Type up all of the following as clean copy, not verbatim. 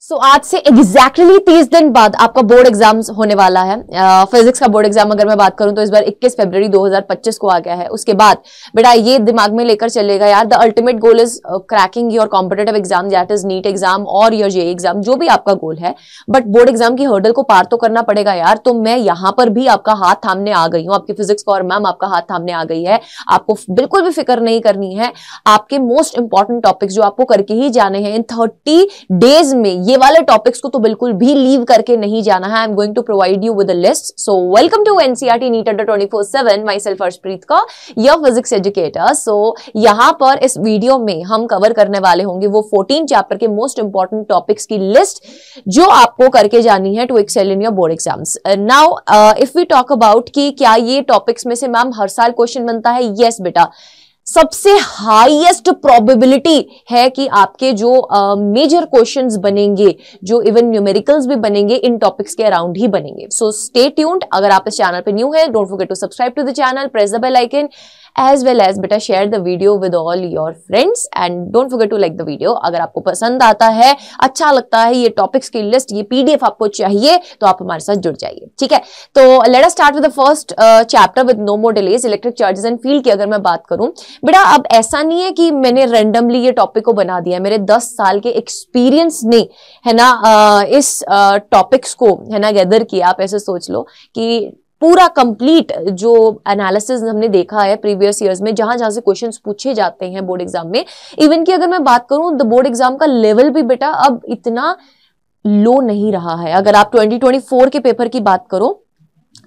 So, आज से exactly 30 दिन बाद आपका बोर्ड एग्जाम्स होने वाला है। फिजिक्स का बोर्ड एग्जाम अगर मैं बात करूं तो इस बार 21 फरवरी 2025 को आ गया है। उसके बाद बेटा ये दिमाग में लेकर चलेगा यार, the ultimate goal is cracking your competitive exam, that is NEET exam और योर जेईई एग्जाम, जो भी आपका गोल है। बट बोर्ड एग्जाम की हर्डल को पार तो करना पड़ेगा यार। तो मैं यहाँ पर भी आपका हाथ थामने आ गई हूँ, आपकी फिजिक्स को, और मैम आपका हाथ थामने आ गई है। आपको बिल्कुल भी फिक्र नहीं करनी है। आपके मोस्ट इंपॉर्टेंट टॉपिक्स जो आपको करके ही जाने हैं इन 30 डेज में, ये वाले टॉपिक्स को तो बिल्कुल भी लीव करके नहीं जाना है। I am going to provide you with a list. So welcome to NCERT NEET under 24/7, myself Harshpreet का, योर फिजिक्स एजुकेटर। सो यहां पर इस वीडियो में हम कवर करने वाले होंगे वो 14 चैप्टर के मोस्ट इंपॉर्टेंट टॉपिक्स की लिस्ट जो आपको करके जानी है to excel in your board exams. Now if we talk about कि क्या ये टॉपिक्स में से मैम हर साल क्वेश्चन बनता है, यस बेटा, सबसे हाईएस्ट प्रोबेबिलिटी है कि आपके जो मेजर क्वेश्चंस बनेंगे, जो इवन न्यूमेरिकल्स भी बनेंगे, इन टॉपिक्स के अराउंड ही बनेंगे। So stay tuned. अगर आप इस चैनल पे न्यू है, don't forget to subscribe to the channel, press the bell icon, as well as बेटा share the video with all your friends and don't forget to like the video. अगर आपको पसंद आता है, अच्छा लगता है, ये टॉपिक्स की लिस्ट, ये पीडीएफ आपको चाहिए, तो आप हमारे साथ जुड़ जाइए, ठीक है। तो let us start with the first chapter with no more delays, electric charges and field की अगर मैं बात करूं बेटा, अब ऐसा नहीं है कि मैंने रैंडमली ये टॉपिक को बना दिया। मेरे 10 साल के एक्सपीरियंस ने, है ना, इस टॉपिक्स को, है ना, गैदर किया। आप ऐसे सोच लो कि पूरा कंप्लीट जो एनालिसिस हमने देखा है प्रीवियस ईयर्स में, जहां जहां से क्वेश्चंस पूछे जाते हैं बोर्ड एग्जाम में, इवन की अगर मैं बात करूं द बोर्ड एग्जाम का लेवल भी बेटा अब इतना लो नहीं रहा है। अगर आप 2024 के पेपर की बात करो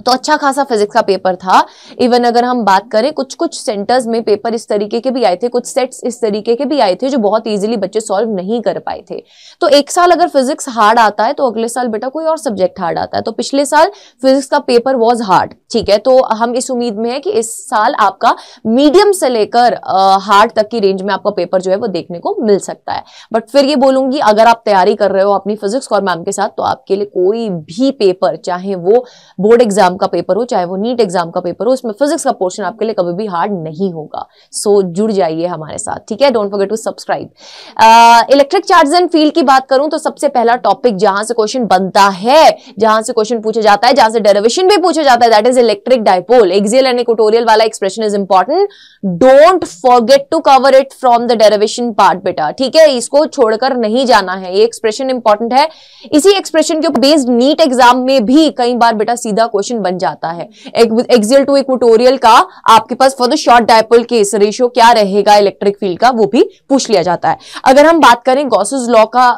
तो अच्छा खासा फिजिक्स का पेपर था। इवन अगर हम बात करें, कुछ कुछ सेंटर्स में पेपर इस तरीके के भी आए थे, कुछ सेट्स इस तरीके के भी आए थे जो बहुत इजीली बच्चे सॉल्व नहीं कर पाए थे। तो एक साल अगर फिजिक्स हार्ड आता है तो अगले साल बेटा कोई और सब्जेक्ट हार्ड आता है। तो पिछले साल फिजिक्स का पेपर वॉज हार्ड, ठीक है। तो हम इस उम्मीद में है कि इस साल आपका मीडियम से लेकर हार्ड तक की रेंज में आपका पेपर जो है वो देखने को मिल सकता है। बट फिर ये बोलूंगी, अगर आप तैयारी कर रहे हो अपनी फिजिक्स और मैम के साथ, तो आपके लिए कोई भी पेपर, चाहे वो बोर्ड एग्जाम का पेपर हो, चाहे वो नीट एग्जाम का पेपर हो, उसमें फिजिक्स का पोर्शन आपके लिए कभी भी हार्ड नहीं होगा। सो जुड़ जाइए हमारे साथ, ठीक है। Don't forget to subscribe. Electric charges and field की बात करूं तो सबसे पहला टॉपिक जहां से क्वेश्चन बनता है, जहां से क्वेश्चन पूछा जाता है, जहां से डेरिवेशन भी पूछा जाता है, that is electric dipole. Axial and equatorial वाला expression is important, don't forget to cover it from the derivation part बेटा, ठीक है। इसको छोड़कर नहीं जाना है, ये एक्सप्रेशन इंपॉर्टेंट है। इसी एक्सप्रेशन के बेस्ड नीट एग्जाम में भी कई बार बेटा सीधा क्वेश्चन बन जाता है। एक्सियल टू इक्वेटोरियल का आपके पास for the short dipole case ratio क्या रहेगा इलेक्ट्रिक फील्ड का, वो भी पूछ लिया जाता है। अगर हम बात करें गॉसेस लॉ का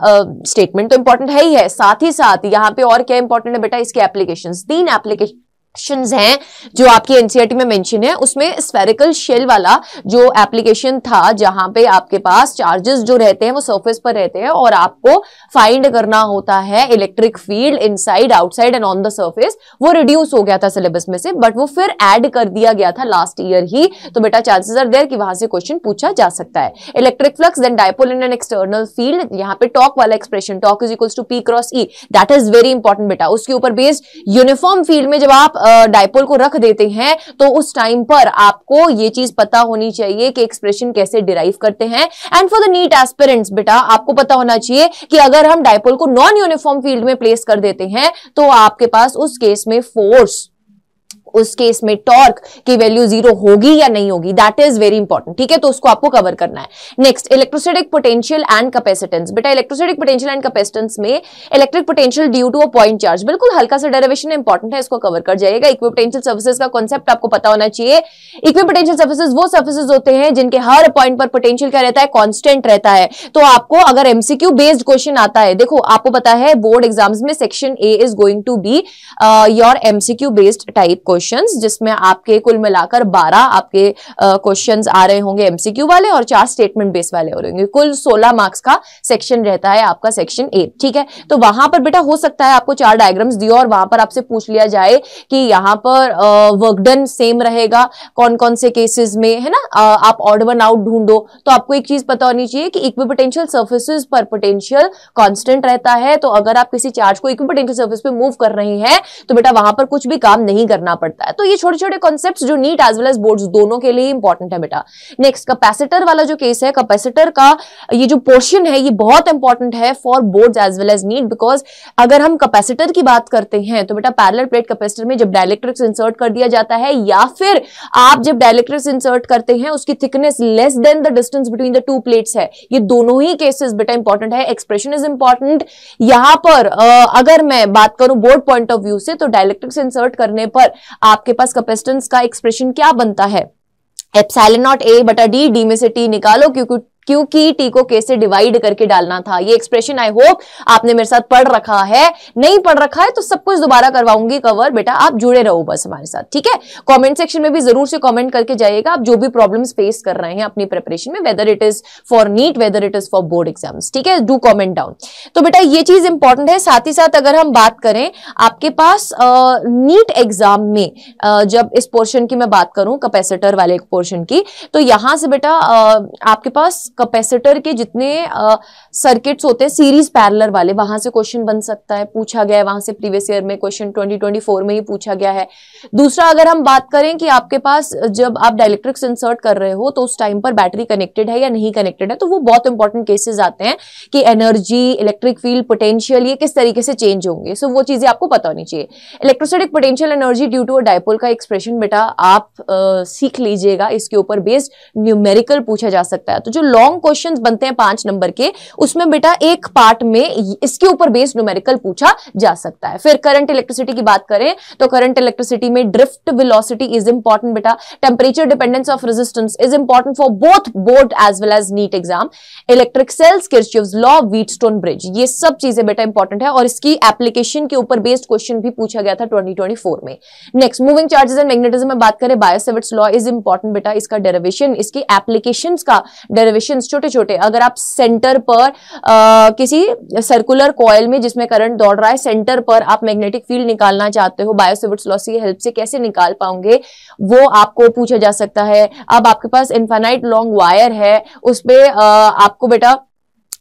स्टेटमेंट तो इंपॉर्टेंट है ही है, साथ ही साथ यहां पे और क्या इंपॉर्टेंट है बेटा, इसके एप्लीकेशंस, 3 एप्लीकेशन हैं जो आपकी एनसीईआरटी में मेंशन है। उसमें स्फेरिकल शेल वाला जो एप्लीकेशन था, जहां पे आपके पास चार्जेस जो रहते हैं वो सरफेस पर रहते हैं और आपको फाइंड करना होता है electric field inside, outside and on the surface, वो रिड्यूस हो गया था सिलेबस में से, बट वो फिर ऐड कर दिया गया था लास्ट ईयर ही। तो बेटा चांसेस आर देयर कि वहां से क्वेश्चन पूछा जा सकता है। Electric flux then dipole in an external field, यहाँ पे टॉर्क वाला expression, torque is equals to P cross E, that is very important बेटा। उसके ऊपर बेस्ड यूनिफॉर्म फील्ड में जब आप डाइपोल को रख देते हैं तो उस टाइम पर आपको ये चीज पता होनी चाहिए कि एक्सप्रेशन कैसे डिराइव करते हैं। And for the NEET aspirants बेटा आपको पता होना चाहिए कि अगर हम डाइपोल को नॉन यूनिफॉर्म फील्ड में प्लेस कर देते हैं तो आपके पास उस केस में फोर्स, उस केस में टॉर्क की वैल्यू 0 होगी या नहीं होगी, दैट इज वेरी इंपॉर्टेंट, ठीक है। तो उसको आपको कवर करना है। Next electrostatic potential and capacitance बेटा, इलेक्ट्रोस्टैटिक पोटेंशियल एंड कैपेसिटेंस में electric potential due to a point charge, बिल्कुल हल्का सा डेरिवेशन इंपॉर्टेंट है, इसको कवर कर जाइएगा। इक्विपोटेंशियल सर्फेसेस का कॉन्सेप्ट आपको पता होना चाहिए। इक्विपोटेंशियल सर्फेसेस वो सर्फेसेस होते हैं जिनके हर पॉइंट पर पोटेंशियल क्या रहता है, कांस्टेंट रहता है। तो आपको अगर एमसीक्यू बेस्ड क्वेश्चन आता है, देखो आपको पता है बोर्ड एग्जाम्स में section A is going to be your MCQ based type questions, जिसमें आपके कुल मिलाकर 12 आपके क्वेश्चंस आ रहे होंगे एमसीक्यू वाले और 4 स्टेटमेंट बेस वाले हो रहेंगे। कुल 16 मार्क्स का सेक्शन रहता है आपका सेक्शन ए, ठीक है। तो वहां पर बेटा हो सकता है आपको 4 डायग्राम्स दियो और वहां पर आपसे पूछ लिया जाए कि यहां पर वर्क डन सेम रहेगा कौन कौन से केसेस में, है ना, आप ऑड वन आउट ढूंढो। तो आपको एक चीज पता होनी चाहिए कि इक्विपोटेंशियल सर्फेसेस पर पोटेंशियल कांस्टेंट रहता है। तो अगर आप किसी चार्ज को इक्विपोटेंशियल सर्फेस पे मूव कर रहे हैं तो बेटा वहां पर कुछ भी काम नहीं करना पड़ता पड़ता है। तो ये छोटे छोटे कॉन्सेप्ट्स जो NEET as well as boards दोनों के लिए इंपॉर्टेंट है बेटा। नेक्स्ट कैपेसिटर वाला जो केस है, कैपेसिटर का ये जो पोर्शन है ये बहुत इंपॉर्टेंट है for boards as well as NEET, because अगर हम कैपेसिटर की बात करते हैं तो बेटा पैरेलल प्लेट कैपेसिटर में जब डाइलेक्ट्रिक्स इंसर्ट कर दिया जाता है या फिर आप जब डाइलेक्ट्रिक्स इंसर्ट करते हैं उसकी thickness less than the distance between the two plates है, ये दोनों ही केसेस बेटा इंपॉर्टेंट है। Expression is important. यहां पर अगर मैं बात करूं बोर्ड पॉइंट ऑफ व्यू से तो डाइलेक्ट्रिक्स इंसर्ट करने पर आपके पास कैपेसिटेंस का एक्सप्रेशन क्या बनता है, एप्सिलॉन नॉट ए बटा डी, डी में से टी निकालो क्योंकि टी को के से डिवाइड करके डालना था। ये एक्सप्रेशन आई होप आपने मेरे साथ पढ़ रखा है, नहीं पढ़ रखा है तो सब कुछ दोबारा करवाऊंगी कवर, बेटा आप जुड़े रहो बस हमारे साथ, ठीक है। कमेंट सेक्शन में भी जरूर से कमेंट करके जाइएगा आप जो भी प्रॉब्लम्स फेस कर रहे हैं अपनी प्रिपरेशन में, whether it is for NEET whether it is for board exams, ठीक है, डू कमेंट डाउन। तो बेटा ये चीज इंपॉर्टेंट है। साथ ही साथ अगर हम बात करें आपके पास नीट एग्जाम में जब इस पोर्शन की मैं बात करूं कैपेसिटर वाले पोर्शन की, तो यहां से बेटा आपके पास कैपेसिटर के जितने सर्किट्स होते हैं सीरीज पैरेलल वाले, वहां से क्वेश्चन बन सकता है, पूछा गया है वहां से प्रीवियस ईयर में, क्वेश्चन 2024 में ही पूछा गया है। दूसरा अगर हम बात करें कि आपके पास जब आप डाइलेक्ट्रिक्स इंसर्ट कर रहे हो तो उस टाइम पर बैटरी कनेक्टेड है या नहीं कनेक्टेड है, तो वो बहुत इंपॉर्टेंट केसेस आते हैं कि एनर्जी, इलेक्ट्रिक फील्ड, पोटेंशियल ये किस तरीके से चेंज होंगे, सो वो चीजें आपको पता होनी चाहिए। Electrostatic potential energy due to a dipole का एक्सप्रेशन बेटा आप सीख लीजिएगा, इसके ऊपर बेस्ड न्यूमेरिकल पूछा जा सकता है। तो जो लॉन्ग क्वेश्चंस बनते हैं 5 नंबर के उसमें बेटा एक पार्ट में इसके ऊपर बेस्ड न्यूमेरिकल पूछा जा सकता है। फिर करंट इलेक्ट्रिसिटी की बात करें तो करंट इलेक्ट्रिसिटी में ड्रिफ्ट वेलोसिटी इज इंपॉर्टेंट बेटा, temperature dependence of resistance is important for both board as well as NEET exam, electric cells, Kirchhoff's law, Wheatstone bridge, ये सब चीजें बेटा इंपॉर्टेंट है और इसकी एप्लीकेशन के ऊपर बेस्ड क्वेश्चन भी पूछा गया था 2024 में। Next moving charges and magnetism में बात करें, बायो-सैवर्ट्स लॉ इज इंपॉर्टेंट बेटा, इसका डेरिवेशन, इसकी एप्लीकेशंस का डेरिवेशन छोटे छोटे, अगर आप सेंटर पर किसी सर्कुलर कॉइल में जिसमें करंट दौड़ रहा है सेंटर पर आप मैग्नेटिक फील्ड निकालना चाहते हो, बायो-सैवर्ट्स लॉ की हेल्प से कैसे निकाल पाओगे वो आपको पूछा जा सकता है। अब आपके पास इनफाइनाइट लॉन्ग वायर है, उसपे आपको बेटा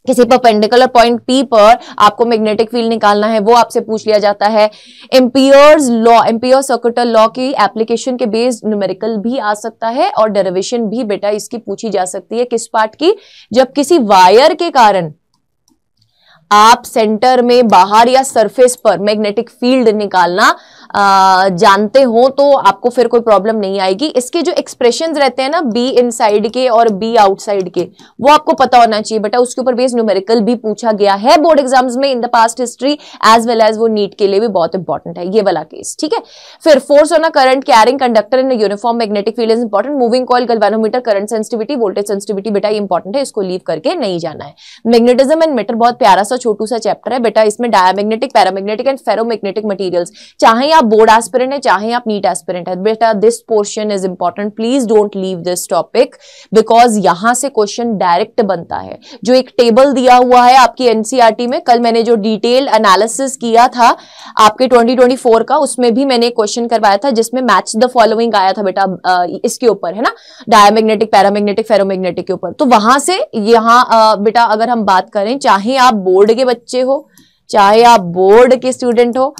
किसी परपेंडिकुलर पॉइंट P पर आपको मैग्नेटिक फील्ड निकालना है, वो आपसे पूछ लिया जाता है। Ampere's law, ampere circuital law की एप्लीकेशन के बेस्ड न्यूमेरिकल भी आ सकता है और डेरिवेशन भी बेटा इसकी पूछी जा सकती है। किस पार्ट की, जब किसी वायर के कारण आप सेंटर में बाहर या सरफेस पर मैग्नेटिक फील्ड निकालना जानते हो तो आपको फिर कोई प्रॉब्लम नहीं आएगी। इसके जो एक्सप्रेशंस रहते हैं ना बी इनसाइड के और बी आउटसाइड के, वो आपको पता होना चाहिए बेटा, उसके ऊपर बेस्ड न्यूमेरिकल भी पूछा गया है बोर्ड एग्जाम्स में in the past history as well as वो नीट के लिए भी बहुत इंपॉर्टेंट है ये वाला केस, ठीक है। फिर force on a current carrying conductor in uniform magnetic field is important, moving coil, galvanometer, current sensitivity, voltage sensitivity बेटा इंपॉर्टेंट है, इसको लीव करके नहीं जाना है। मैग्नेटिज्म एंड मैटर बहुत प्यारा सा छोटू सा चैप्टर है बेटा, इसमें diamagnetic, paramagnetic and ferromagnetic materials, चाहे आप बोर्ड एस्पिरेंट है चाहे आप नीट एस्पिरेंट है बेटा, this portion is important, please don't leave this topic because यहां से क्वेश्चन डायरेक्ट बनता है। जो एक टेबल दिया हुआ है आपकी एनसीईआरटी में, कल मैंने जो डिटेल एनालिसिस किया था आपके 2024 का, उसमें भी मैंने क्वेश्चन करवाया था जिसमें मैच द फॉलोइंग आया था बेटा, इसके ऊपर है ना, डायमैग्नेटिक, पैरामैग्नेटिक, फेरोमैग्नेटिक के ऊपर। तो वहां से यहां बेटा अगर हम बात करें, चाहे आप बोर्ड के बच्चे हो, चाहे आप बोर्ड के स्टूडेंट हो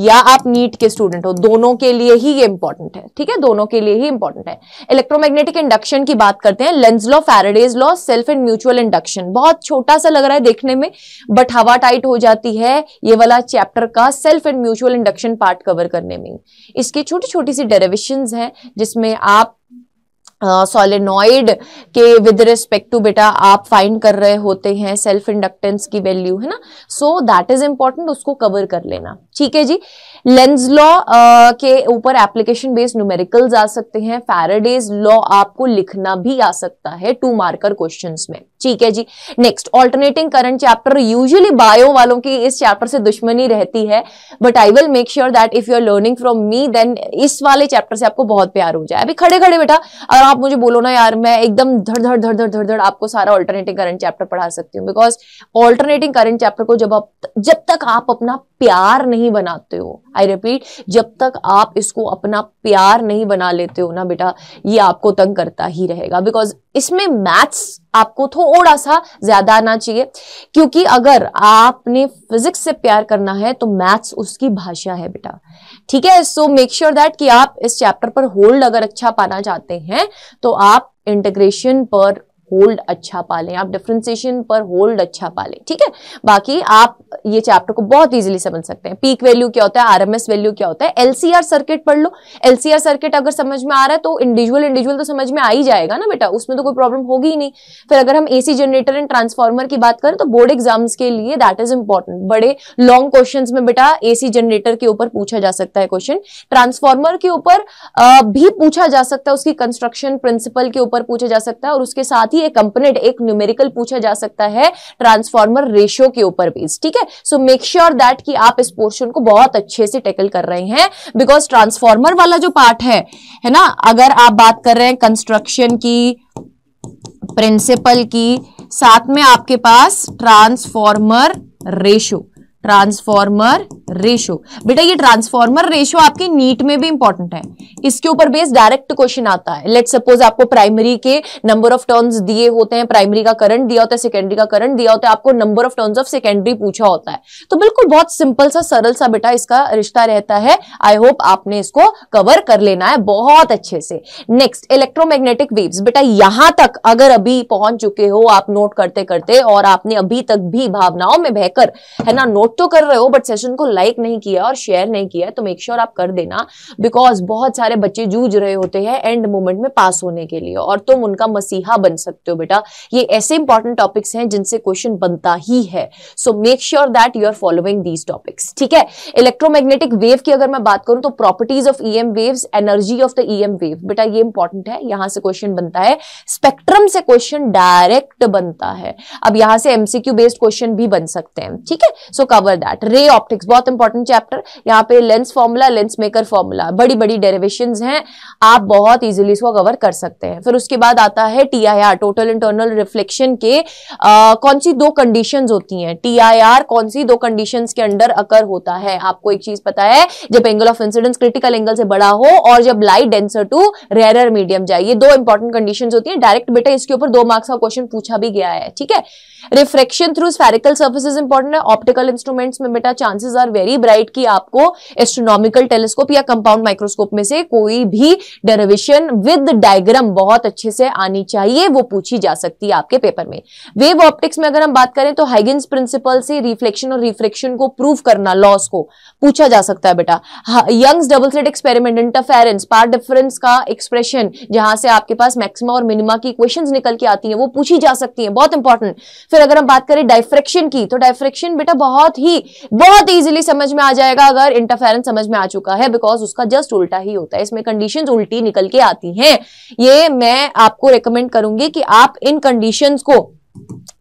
या आप नीट के स्टूडेंट हो, दोनों के लिए ही ये इंपॉर्टेंट है, ठीक है, दोनों के लिए ही इंपॉर्टेंट है। इलेक्ट्रोमैग्नेटिक इंडक्शन की बात करते हैं, Lenz law, Faraday's law, self and mutual induction, बहुत छोटा सा लग रहा है देखने में बट हवा टाइट हो जाती है ये वाला चैप्टर का self and mutual induction part cover करने में। इसकी छोटी छोटी सी डेरिवेशंस हैं जिसमें आप सोलेनॉइड के विद रिस्पेक्ट टू बेटा आप फाइंड कर रहे होते हैं सेल्फ इंडक्टेंस की वैल्यू, है ना, सो दैट इज इंपॉर्टेंट, उसको कवर कर लेना, ठीक है जी। लेंज लॉ के ऊपर एप्लीकेशन बेस्ड न्यूमेरिकल्स आ सकते हैं, फैराडेज लॉ आपको लिखना भी आ सकता है 2 मार्कर क्वेश्चंस में, ठीक है जी। Next alternating current chapter, usually bio वालों की इस चैप्टर से दुश्मनी रहती है but I will make sure that if you are learning from me then इस वाले चैप्टर से आपको बहुत प्यार हो जाए। अभी खड़े खड़े बेटा अगर आप मुझे बोलो ना यार मैं एकदम धड़ धड़ धड़ धड़ धड़ धड़ आपको सारा ऑल्टरनेटिंग करंट चैप्टर पढ़ा सकती हूँ, बिकॉज ऑल्टरनेटिंग करंट चैप्टर को जब तक आप अपना प्यार नहीं बनाते हो, आई रिपीट, जब तक आप इसको अपना प्यार नहीं बना लेते हो ना बेटा, ये आपको तंग करता ही रहेगा। बिकॉज इसमें मैथ्स आपको थोड़ा सा ज्यादा आना चाहिए, क्योंकि अगर आपने फिजिक्स से प्यार करना है तो मैथ्स उसकी भाषा है बेटा, ठीक है। सो मेक श्योर दैट कि आप इस चैप्टर पर होल्ड अगर अच्छा पाना चाहते हैं तो आप इंटीग्रेशन पर होल्ड अच्छा पालें, आप डिफरेंशिएशन पर होल्ड अच्छा पालें, ठीक है। बाकी आप ये चैप्टर को बहुत इजीली समझ सकते हैं। पीक वैल्यू क्या होता है, आरएमएस वैल्यू क्या होता है, एलसीआर सर्किट पढ़ लो। एलसीआर सर्किट अगर समझ में आ रहा है तो इंडिविजुअल तो समझ में आ ही जाएगा ना बेटा, उसमें तो कोई प्रॉब्लम होगी ही नहीं। फिर अगर हम एसी जनरेटर एंड ट्रांसफार्मर की बात करें तो बोर्ड एग्जाम्स के लिए दैट इज इंपॉर्टेंट। बड़े लॉन्ग क्वेश्चंस में बेटा एसी जनरेटर के ऊपर पूछा जा सकता है क्वेश्चन, ट्रांसफार्मर के ऊपर भी पूछा जा सकता है, उसकी कंस्ट्रक्शन प्रिंसिपल के ऊपर पूछा जा सकता है, और उसके साथ ही एक कंपोनेंट, एक न्यूमेरिकल पूछा जा सकता है ट्रांसफार्मर रेशियो के ऊपर भी, ठीक है। सो मेक श्योर दैट कि आप इस पोर्शन को बहुत अच्छे से टैकल कर रहे हैं, बिकॉज ट्रांसफार्मर वाला जो पार्ट है ना, अगर आप बात कर रहे हैं कंस्ट्रक्शन की, प्रिंसिपल की, साथ में आपके पास ट्रांसफार्मर रेशियो बेटा, ये ट्रांसफार्मर रेशियो आपके नीट में भी इंपॉर्टेंट है, इसके ऊपर बेस डायरेक्ट क्वेश्चन आता है। लेट्स सपोज आपको प्राइमरी के नंबर ऑफ टर्न्स दिए होते हैं, प्राइमरी का करंट दिया होता है, सेकेंडरी का करंट दिया होता है, आपको number of turns of secondary पूछा होता है, तो बिल्कुल बहुत सिंपल सा सरल सा बेटा इसका रिश्ता रहता है। आई होप आपने इसको कवर कर लेना है बहुत अच्छे से। नेक्स्ट, इलेक्ट्रोमैग्नेटिक वेव्स बेटा, यहां तक अगर अभी पहुंच चुके हो आप नोट करते करते, और आपने अभी तक भी भावनाओं में बहकर, है ना, नोट तो कर रहे हो बट सेशन को लाइक नहीं किया और शेयर नहीं किया, तो मेक श्योर आप कर देना, बिकॉज बहुत सारे बच्चे जूझ रहे होते हैं एंड मोमेंट में पास होने के लिए, और तुम उनका मसीहा बन सकते हो बेटा। ये ऐसे इंपॉर्टेंट टॉपिक्स हैं जिनसे क्वेश्चन बनता ही है, so make sure that you are following these topics, ठीक है। इलेक्ट्रोमैग्नेटिक वेव की अगर मैं बात करूं तो properties of EM waves, energy of the EM wave, बेटा ये इंपॉर्टेंट है, यहां से क्वेश्चन बनता है। स्पेक्ट्रम से क्वेश्चन डायरेक्ट बनता है, अब यहां से एमसीक्यू बेस्ड क्वेश्चन भी बन सकते हैं, ठीक है। सो कवर दैट। रे ऑप्टिक्स बहुत इंपॉर्टेंट चैप्टर, यहाँ पे lens formula, lens maker formula, बड़ी बड़ी डेरिवेशंस हैं, आप बहुत इजीली इसको कवर कर सकते हैं। फिर उसके बाद आता है टीआईआर, टोटल इंटरनल रिफ्लेक्शन के कौन सी दो कंडीशंस होती हैं, टीआईआर कौन सी दो कंडीशंस के अंडर अकर होता है। आपको एक चीज पता है, जब angle of incidence critical angle से बड़ा हो और जब light denser to rarer medium जाए, ये दो इंपॉर्टेंट कंडीशंस होती हैं। डायरेक्ट बेटा इसके ऊपर 2 मार्क्स का क्वेश्चन पूछा भी गया है, ठीक है। Refraction through spherical surfaces important है। ऑप्टिकल इंस्ट्रूमेंट्स में बेटा चांसेस आर वेरी ब्राइट कि आपको एस्ट्रोनॉमिकल टेलीस्कोप या कंपाउंड माइक्रोस्कोप में से कोई भी डेरिवेशन विद डायग्राम बहुत अच्छे से आनी चाहिए, वो पूछी जा सकती है आपके पेपर में। वेव ऑप्टिक्स में अगर हम बात करें तो हाइगन्स प्रिंसिपल से रिफ्लेक्शन और रिफ्रैक्शन को प्रूव करना, लॉस को पूछा जा सकता है बेटा। Young's double slit experiment, interference, path difference का एक्सप्रेशन, जहां से आपके पास मैक्सिमा और मिनिमा की इक्वेशंस निकल के आती हैं, वो पूछी जा सकती हैं, बहुत इंपॉर्टेंट। फिर अगर हम बात करें डाइफ्रैक्शन की, तो डाइफ्रैक्शन बेटा बहुत इजीली समझ में आ जाएगा अगर इंटरफेरेंस समझ में आ चुका है, बिकॉज उसका जस्ट उल्टा ही होता है, इसमें कंडीशंस उल्टी निकल के आती हैं। ये मैं आपको रेकमेंड करूंगी कि आप इन कंडीशंस को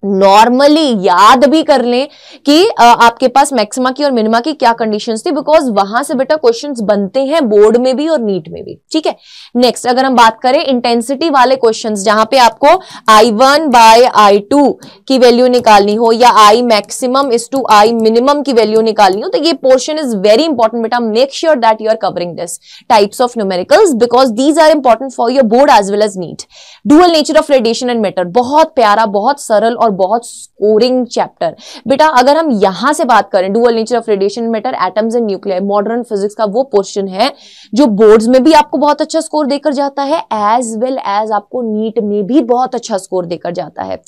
नॉर्मली याद भी कर लें कि आपके पास मैक्सिमा की और मिनिमा की क्या कंडीशंस थी, बिकॉज वहां से बेटा क्वेश्चंस बनते हैं बोर्ड में भी और नीट में भी, ठीक है। नेक्स्ट अगर हम बात करें इंटेंसिटी वाले क्वेश्चंस, जहां पे आपको I1 बाय I2 की वैल्यू निकालनी हो या I maximum is to I minimum की वैल्यू निकालनी हो, तो ये पोर्शन इज वेरी इंपॉर्टेंट बेटा। Make sure that you are covering this types of numericals because these are important for your board as well as NEET. Dual nature of radiation and matter, बहुत प्यारा, बहुत सरल और बहुत scoring chapter बेटा। अगर हम यहां से बात करें, dual nature of radiation matter, atoms and nuclear, modern physics का वो पोर्शन है जो बोर्ड्स में भी आपको बहुत अच्छा स्कोर देकर जाता है, एज वेल एज आपको नीट में भी बहुत अच्छा स्कोर देकर जाता है।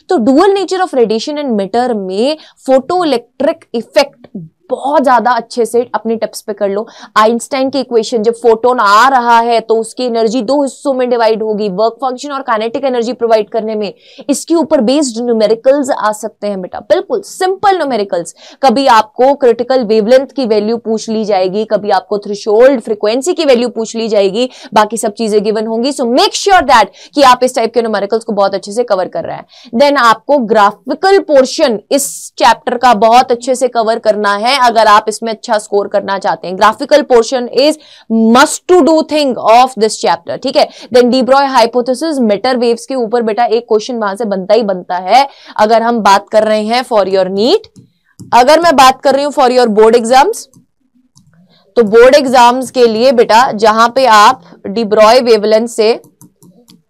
तो dual nature of radiation and matter में फोटो इलेक्ट्रिक इफेक्ट बहुत ज्यादा अच्छे से अपने टिप्स पे कर लो। आइंस्टाइन की इक्वेशन, जब फोटोन आ रहा है तो उसकी एनर्जी 2 हिस्सों में डिवाइड होगी, वर्क फंक्शन और काइनेटिक एनर्जी प्रोवाइड करने में। इसके ऊपर बेस्ड न्यूमेरिकल्स आ सकते हैं बेटा, बिल्कुल सिंपल न्यूमेरिकल्स। कभी आपको क्रिटिकल वेवलेंथ की वैल्यू पूछ ली जाएगी, कभी आपको थ्रेशोल्ड फ्रीक्वेंसी की वैल्यू पूछ ली जाएगी, बाकी सब चीजें गिवन होंगी। सो मेक श्योर दैट कि आप इस टाइप के न्यूमेरिकल्स को बहुत अच्छे से कवर कर रहे हैं। देन आपको ग्राफिकल पोर्शन इस चैप्टर का बहुत अच्छे से कवर करना है अगर आप इसमें अच्छा स्कोर करना चाहते हैं। Graphical portion is must to do thing of this chapter, ठीक है। Then de Broglie hypothesis, matter waves के ऊपर बेटा एक क्वेश्चन वहां से बनता ही बनता है अगर हम बात कर रहे हैं फॉर योर नीट। अगर मैं बात कर रही हूं फॉर योर बोर्ड एग्जाम्स, तो बोर्ड एग्जाम्स के लिए बेटा जहां पे आप डी ब्रॉय वेवलेंथ से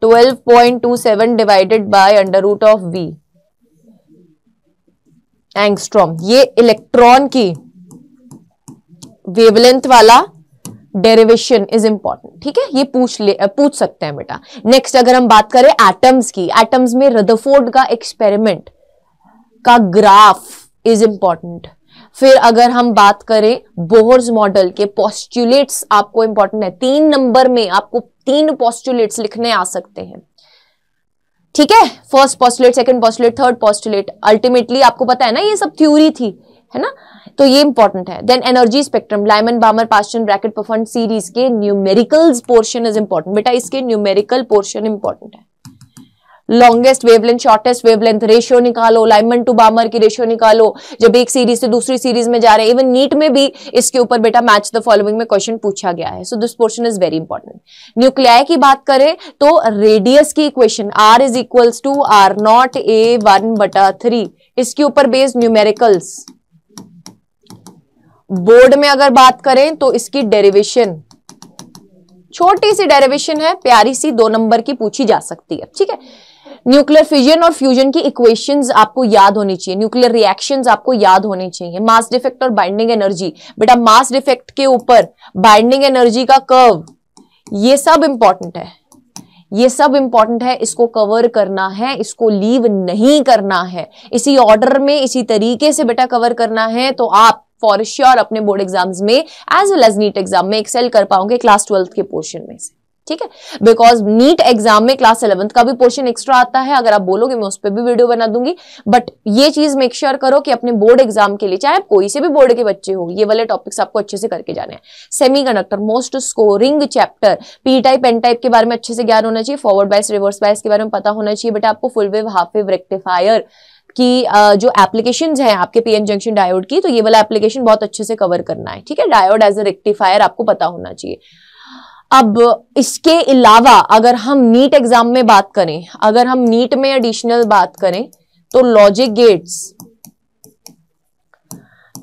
12.27 divided by under root of v angstrom, ये इलेक्ट्रॉन की वेवलेंथ वाला डेरिवेशन इज इंपॉर्टेंट, ठीक है, ये पूछ सकते हैं बेटा। नेक्स्ट अगर हम बात करें एटम्स की, एटम्स में रदरफोर्ड का एक्सपेरिमेंट का ग्राफ इज इंपॉर्टेंट। फिर अगर हम बात करें बोहर्स मॉडल के पोस्टुलेट्स आपको इंपॉर्टेंट है, 3 नंबर में आपको 3 पोस्टुलेट्स लिखने आ सकते हैं, ठीक है, first postulate, second postulate, third postulate. Ultimately आपको पता है ना ये सब थ्योरी थी, है ना, तो ये इंपॉर्टेंट है। Then energy spectrum, Lyman बामर Paschen bracket perform series के न्यूमेरिकल्स पोर्शन इज इंपॉर्टेंट बेटा, इसके न्यूमेरिकल पोर्शन इंपॉर्टेंट है। Longest wavelength, shortest wavelength ratio निकालो, लाइमन टू बामर की रेशियो निकालो जब एक सीरीज से दूसरी सीरीज में जा रहे हैं। इवन नीट में भी इसके ऊपर बेटा मैच द फॉलोइंग में क्वेश्चन पूछा गया है, so this portion is very important. Nuclei की बात करें तो रेडियस की equation R is equals to R0 A1/3, इसके ऊपर बेस्ड न्यूमेरिकल्स। बोर्ड में अगर बात करें तो इसकी डेरिवेशन, छोटी सी डेरिवेशन है, प्यारी सी, 2 नंबर की पूछी जा सकती है, ठीक है। न्यूक्लियर फिजन और फ्यूजन की इक्वेशंस आपको याद होनी चाहिए, न्यूक्लियर रिएक्शंस आपको याद होनी चाहिए। मास डिफेक्ट और बाइंडिंग एनर्जी, बेटा मास डिफेक्ट के ऊपर बाइंडिंग एनर्जी का कर्व, ये सब इंपॉर्टेंट है, ये सब इंपॉर्टेंट है, इसको कवर करना है, इसको लीव नहीं करना है, इसी ऑर्डर में इसी तरीके से बेटा कवर करना है, तो आप फॉर श्योर अपने बोर्ड एग्जाम्स में as well as NEET exam में एक्सेल कर पाओगे क्लास 12th के पोर्शन में से, ठीक है। बिकॉज नीट एग्जाम में क्लास 11th का भी पोर्शन एक्स्ट्रा आता है, अगर आप बोलोगे मैं उस पर भी वीडियो बना दूंगी, बट ये चीज मेक श्योर करो कि अपने बोर्ड एग्जाम के लिए, चाहे आप कोई से भी बोर्ड के बच्चे हो, ये वाले टॉपिक्स आपको अच्छे से करके जाने हैं। Semiconductor most scoring chapter, P type N type के बारे में अच्छे से ज्ञान होना चाहिए, फॉरवर्ड बायस रिवर्स बायस के बारे में पता होना चाहिए बेटा आपको, full wave half wave rectifier की जो एप्लीकेशंस हैं आपके पीएन जंक्शन डायोड की, तो ये वाला एप्लीकेशन बहुत अच्छे से कवर करना है, ठीक है। डायोड एज ए रेक्टिफायर आपको पता होना चाहिए। अब इसके अलावा अगर हम नीट एग्जाम में बात करें, अगर हम नीट में एडिशनल बात करें तो लॉजिक गेट्स,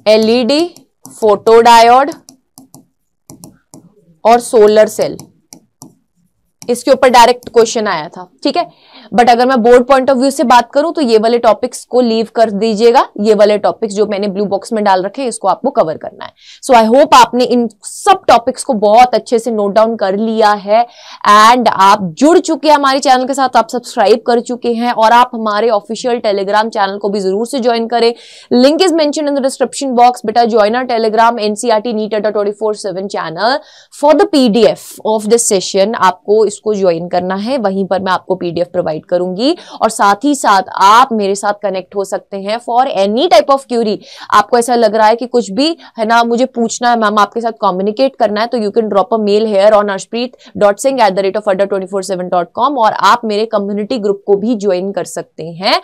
एलईडी, फोटोडायोड और सोलर सेल, इसके ऊपर डायरेक्ट क्वेश्चन आया था, ठीक है। बट अगर मैं बोर्ड पॉइंट ऑफ व्यू से बात करूं तो ये वाले टॉपिक्स को लीव कर दीजिएगा, ये वाले टॉपिक्स जो मैंने ब्लू बॉक्स में डाल रखे हैं इसको आपको कवर करना है। सो आई होप आपने इन सब टॉपिक्स को बहुत अच्छे से नोट डाउन कर लिया है एंड आप जुड़ चुके हैं हमारे चैनल के साथ, आप सब्सक्राइब कर चुके हैं और आप हमारे ऑफिशियल टेलीग्राम चैनल को भी जरूर से ज्वाइन करें। Link is mention in the description box. बेटा join our Telegram NCERT NEET Adda 24/7 channel for the PDF of this session. आपको इसको ज्वाइन करना है, वहीं पर मैं आपको PDF प्रोवाइड करूंगी और साथ ही साथ आप मेरे साथ कनेक्ट हो सकते हैं for any type of query. आपको ऐसा लग रहा है कि कुछ भी है ना मुझे पूछना है, मैम आपके साथ कम्युनिकेट करना है, तो you can drop a mail here on arshpreet.singh@adda247.com और आप मेरे कम्युनिटी ग्रुप को भी ज्वाइन कर सकते हैं।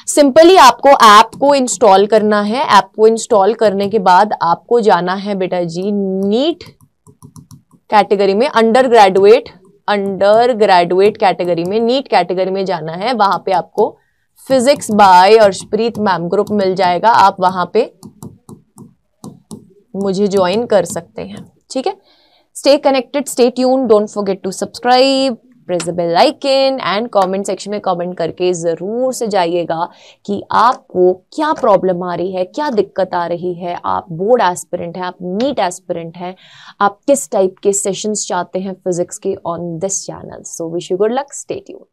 सिंपली आपको ऐप को इंस्टॉल करना है। ऐप को इंस्टॉल करने के बाद आपको जाना है बेटा जी नीट कैटेगरी में, अंडर ग्रेजुएट कैटेगरी में, नीट कैटेगरी में जाना है। वहां पे आपको physics by Arshpreet ma'am group मिल जाएगा, आप वहां पे मुझे ज्वाइन कर सकते हैं, ठीक है। Stay connected, stay tune, don't forget to subscribe, press the bell icon and comment section में कमेंट करके जरूर से जाइएगा कि आपको क्या प्रॉब्लम आ रही है, क्या दिक्कत आ रही है। आप बोर्ड एस्पिरेंट हैं, आप नीट एस्पिरेंट हैं, आप किस टाइप के सेशंस चाहते हैं फिजिक्स के on this channel. So wish you good luck, stay tune.